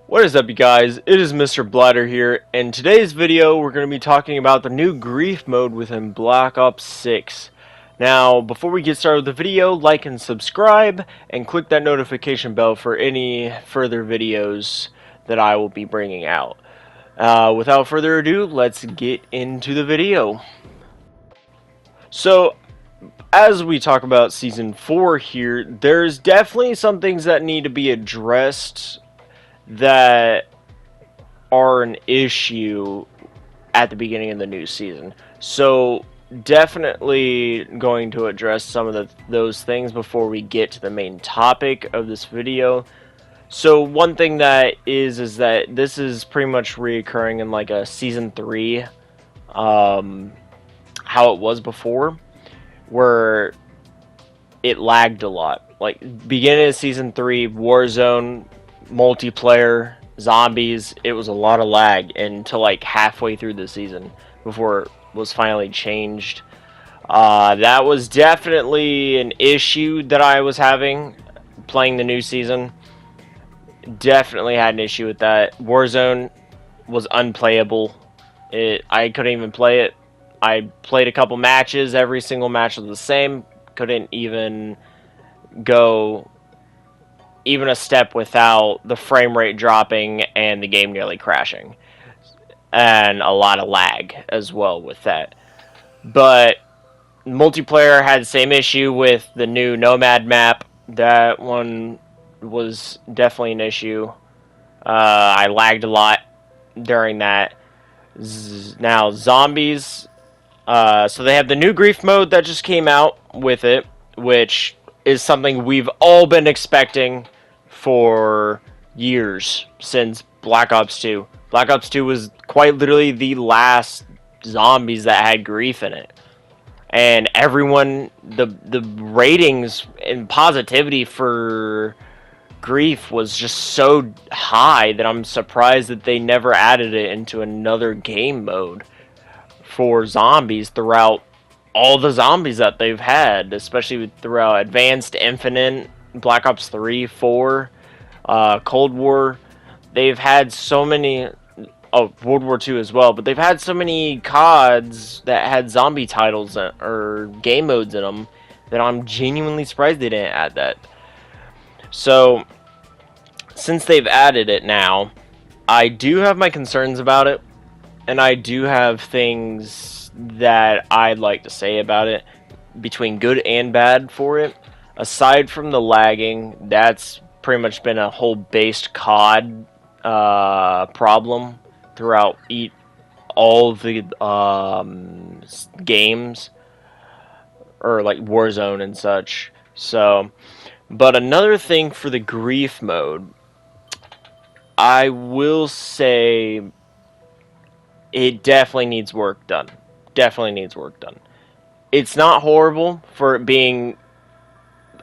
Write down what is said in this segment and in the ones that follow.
What is up, you guys? It is Mr.blighter here. In today's video, we're going to be talking about the new grief mode within Black Ops 6. Now, before we get started with the video, like and subscribe, and click that notification bell for any further videos that I will be bringing out. Without further ado, let's get into the video. So, as we talk about Season 4 here, there's definitely some things that need to be addressed that are an issue at the beginning of the new season. So definitely going to address some of those things before we get to the main topic of this video. So one thing that is that this is pretty much reoccurring in like a Season 3, how it was before, where it lagged a lot. Like, beginning of Season 3, Warzone, multiplayer, zombies, it was a lot of lag until like halfway through the season before it was finally changed. That was definitely an issue that I was having playing the new season. Definitely had an issue with that. Warzone was unplayable. I couldn't even play it. I played a couple matches. Every single match was the same. Couldn't even go even a step without the frame rate dropping and the game nearly crashing. And a lot of lag as well with that. But multiplayer had the same issue with the new Nomad map. That one was definitely an issue. I lagged a lot during that. Now, zombies. So they have the new grief mode that just came out with it, which is something we've all been expecting for years, since Black Ops 2. Black Ops 2 was quite literally the last zombies that had grief in it. And everyone, the ratings and positivity for grief was just so high that I'm surprised that they never added it into another game mode for zombies throughout all the zombies that they've had, especially throughout Advanced, Infinite, Black Ops 3, 4, Cold War. They've had so many, World War 2 as well, but they've had so many CODs that had zombie titles or game modes in them that I'm genuinely surprised they didn't add that. So, since they've added it now, I do have my concerns about it, and I do have things that I'd like to say about it, between good and bad for it. Aside from the lagging, that's pretty much been a whole based COD problem throughout all the games, or like Warzone and such. So, but another thing for the grief mode, I will say it definitely needs work done. Definitely needs work done. It's not horrible for it being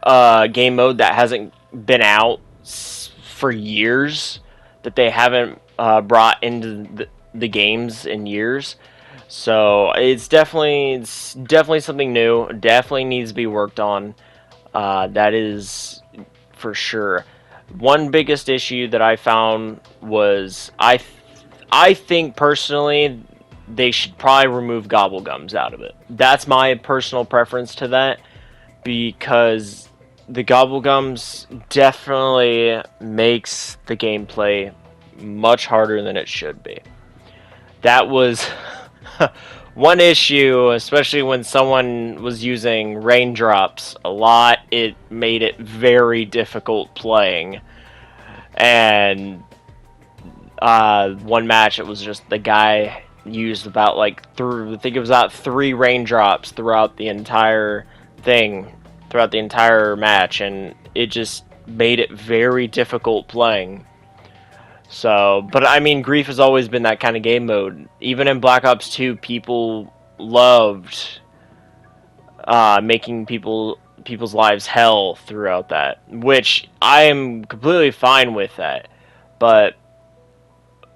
a game mode that hasn't been out for years, that they haven't brought into the games in years. So it's definitely something new. Definitely needs to be worked on. That is for sure. One biggest issue that I found was I think personally they should probably remove gobblegums out of it. That's my personal preference to that, because the gobblegums definitely makes the gameplay much harder than it should be. That was one issue, especially when someone was using raindrops a lot. It made it very difficult playing. And one match, it was just the guy used about I think it was about 3 raindrops throughout the entire match, and it just made it very difficult playing. So, but I mean, grief has always been that kind of game mode. Even in Black Ops 2, people loved making people's lives hell throughout that, which I am completely fine with that. But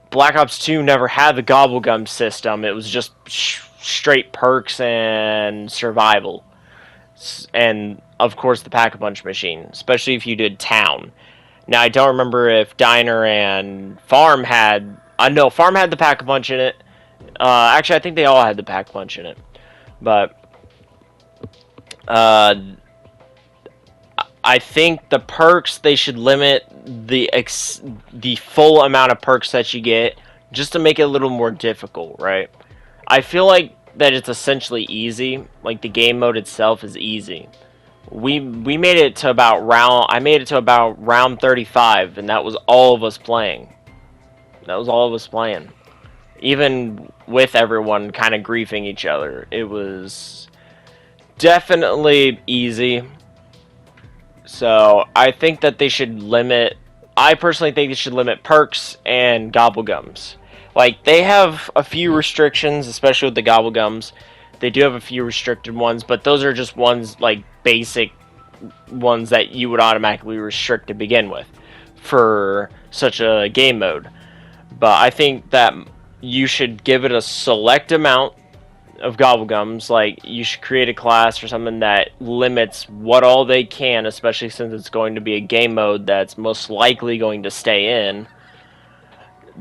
Black Ops 2 never had the gobblegum system. It was just straight perks and survival. And, of course, the Pack-a-Punch machine, especially if you did Town. Now, I don't remember if Diner and Farm had... no, Farm had the Pack-a-Punch in it. Actually, I think they all had the Pack-a-Punch in it. But... I think the perks, they should limit the full amount of perks that you get, just to make it a little more difficult, right? I feel like that it's essentially easy. Like, the game mode itself is easy. We made it to about I made it to about round 35, and that was all of us playing. That was all of us playing. Even with everyone kind of griefing each other. It was definitely easy. So, I think that they should limit... I personally think they should limit perks and gobblegums. Like, they have a few restrictions, especially with the gobblegums. They do have a few restricted ones, but those are just ones, like, basic ones that you would automatically restrict to begin with for such a game mode. But I think that you should give it a select amount of gobblegums. Like, you should create a class or something that limits what all they can, especially since it's going to be a game mode that's most likely going to stay in.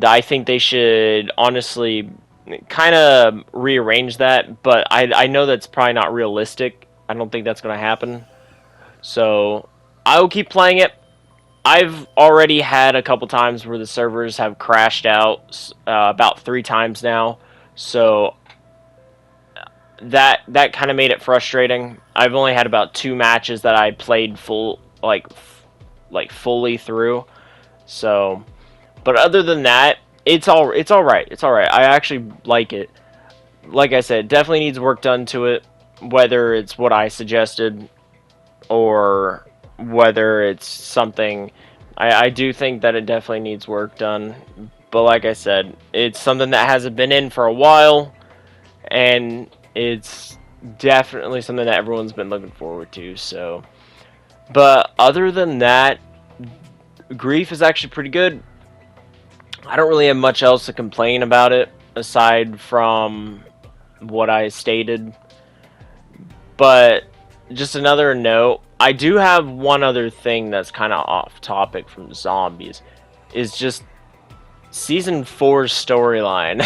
I think they should honestly kind of rearrange that, but I know that's probably not realistic. I don't think that's going to happen. So I will keep playing it. I've already had a couple times where the servers have crashed out, about 3 times now. So that kind of made it frustrating. I've only had about 2 matches that I played fully through. So, but other than that, it's all right. It's all right. I actually like it. Like I said, definitely needs work done to it, whether it's what I suggested or whether it's something. I do think that it definitely needs work done, but like I said, it's something that hasn't been in for a while, and it's definitely something that everyone's been looking forward to. So, but other than that, Grief is actually pretty good. I don't really have much else to complain about it aside from what I stated. But just another note, I do have one other thing that's kind of off topic from zombies. Is just Season 4's storyline.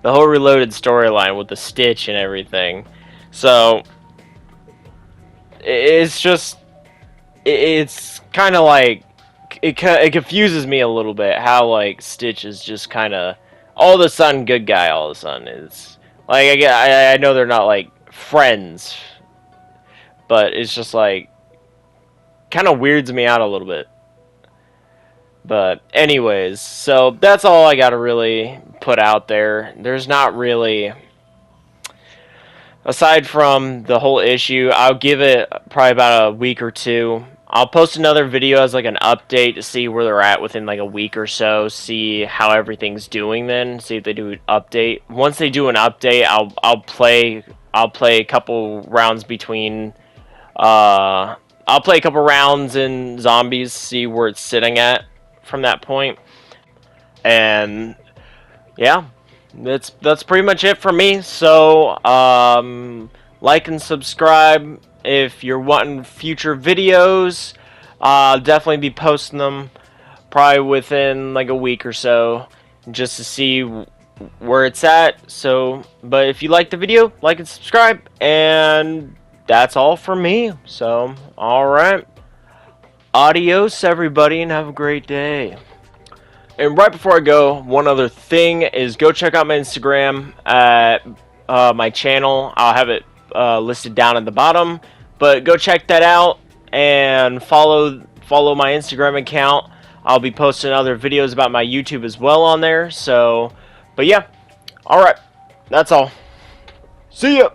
The whole Reloaded storyline with the Stitch and everything. So, it's just... It's kind of like... It confuses me a little bit how, like, Stitch is just kind of... all of a sudden good guy all of a sudden. It's... like, I know they're not, like, friends. But it's just, like... kind of weirds me out a little bit. But anyways, so that's all I gotta really put out there. There's not really... aside from the whole issue, I'll give it probably about a week or 2. I'll post another video as like an update to see where they're at within like a week or so. See how everything's doing then. See if they do an update. Once they do an update, I'll play a couple rounds between... I'll play a couple rounds in Zombies, see where it's sitting at from that point. And yeah, that's pretty much it for me. So like and subscribe if you're wanting future videos. I'll definitely be posting them probably within like a week or so, just to see where it's at. So, but if you like the video, like and subscribe, and that's all from me. So, alright. Adios, everybody, and have a great day. And right before I go, one other thing is go check out my Instagram at my channel. I'll have it listed down at the bottom. But go check that out and follow my Instagram account. I'll be posting other videos about my YouTube as well on there. So, but yeah. Alright. That's all. See ya!